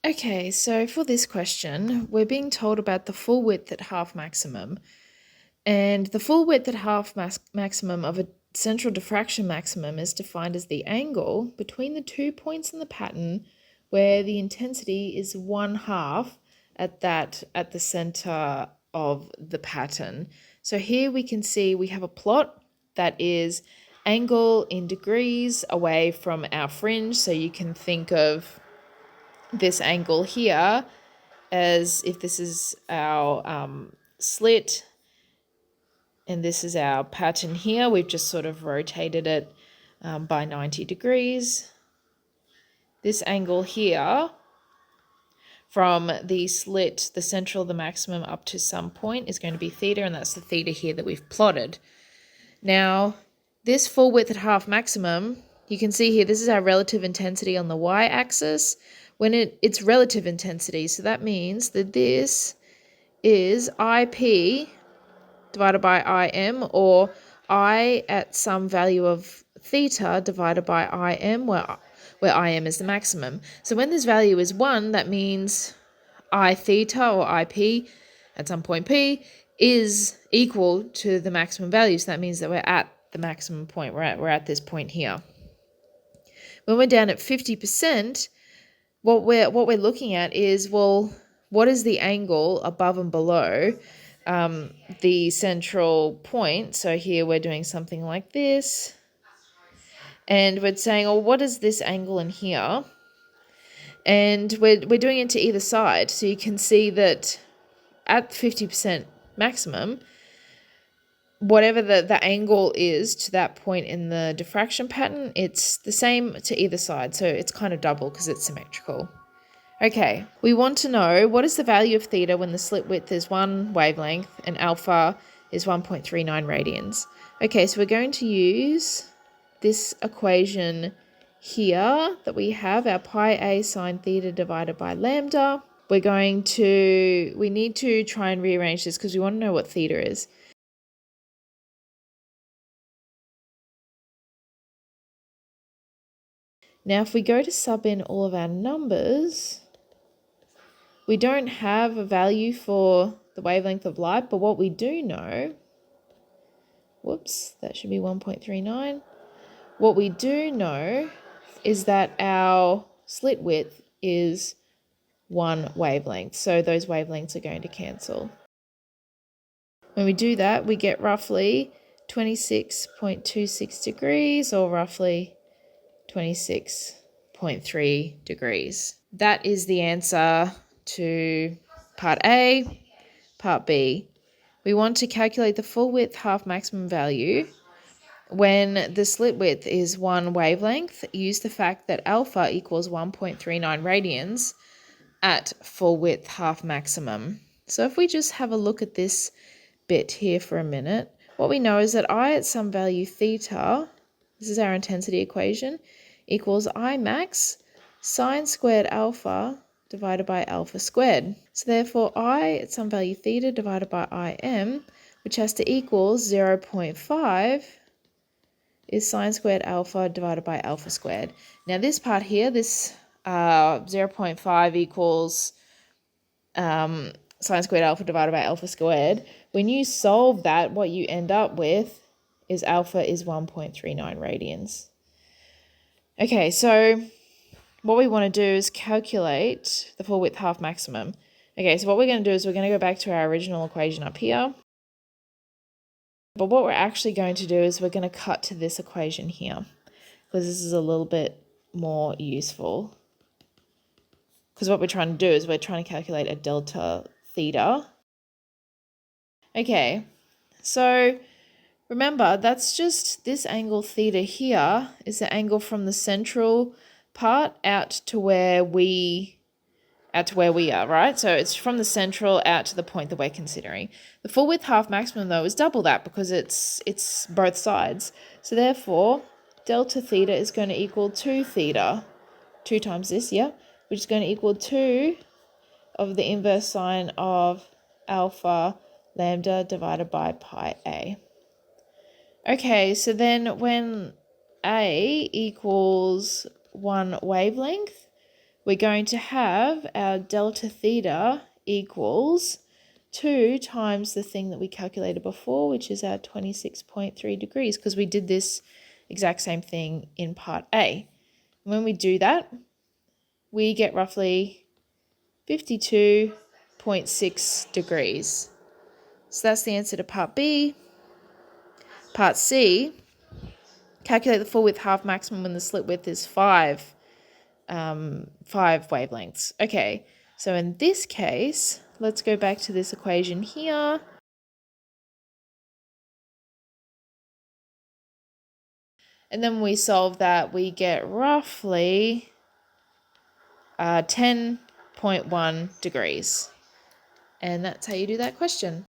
Okay, so for this question, we're being told about the full width at half maximum. And the full width at half maximum of a central diffraction maximum is defined as the angle between the 2 points in the pattern where the intensity is 1/2 at the center of the pattern. So here we can see we have a plot that is angle in degrees away from our fringe. So you can think of this angle here as if this is our slit and this is our pattern here. We've just sort of rotated it by 90 degrees. This angle here from the slit, the central, the maximum up to some point is going to be theta, and that's the theta here that we've plotted. Now, this full width at half maximum, you can see here, this is our relative intensity on the y-axis when it's relative intensity. So that means that this is IP divided by IM, or I at some value of theta divided by IM, where IM is the maximum. So when this value is 1, that means I theta or IP at some point P is equal to the maximum value. So that means that we're at the maximum point. We're at this point here. When we're down at 50%, what we're looking at is, well, what is the angle above and below the central point? So here we're doing something like this, and we're saying, oh, what is this angle in here? And we're doing it to either side. So you can see that at 50% maximum, whatever the angle is to that point in the diffraction pattern, it's the same to either side. So it's kind of double because it's symmetrical. Okay, we want to know what is the value of theta when the slit width is 1 wavelength and alpha is 1.39 radians. Okay, so we're going to use this equation here that we have, our pi a sine theta divided by lambda. We need to try and rearrange this because we want to know what theta is. Now, if we go to sub in all of our numbers, we don't have a value for the wavelength of light, but what we do know, that should be 1.39. What we do know is that our slit width is 1 wavelength, so those wavelengths are going to cancel. When we do that, we get roughly 26.26 degrees, or roughly 26.3 degrees. That is the answer to part A. Part B, we want to calculate the full width half maximum value when the slit width is 1 wavelength. Use the fact that alpha equals 1.39 radians at full width half maximum. So if we just have a look at this bit here for a minute, what we know is that I at some value theta, this is our intensity equation, equals I max sine squared alpha divided by alpha squared. So therefore I at some value theta divided by IM, which has to equal 0.5, is sine squared alpha divided by alpha squared. Now this part here, this 0.5 equals sine squared alpha divided by alpha squared. When you solve that, what you end up with is alpha is 1.39 radians. Okay, so what we want to do is calculate the full width half maximum. Okay, so what we're going to do is we're going to go back to our original equation up here. But what we're actually going to do is we're going to cut to this equation here, because this is a little bit more useful. Because what we're trying to do is we're trying to calculate a delta theta. Okay, so remember, that's just this angle theta here is the angle from the central part out to where we are, right? So it's from the central out to the point that we're considering. The full width half maximum, though, is double that because it's both sides. So therefore, delta theta is going to equal 2 theta, 2 times this, which is going to equal 2 of the inverse sine of alpha lambda divided by pi a. Okay, so then when a equals 1 wavelength, we're going to have our delta theta equals 2 times the thing that we calculated before, which is our 26.3 degrees, because we did this exact same thing in part A. When we do that, we get roughly 52.6 degrees. So that's the answer to part B. Part C, calculate the full width half maximum when the slit width is 5 wavelengths. Okay, so in this case, let's go back to this equation here. And then when we solve that, we get roughly 10.1 degrees. And that's how you do that question.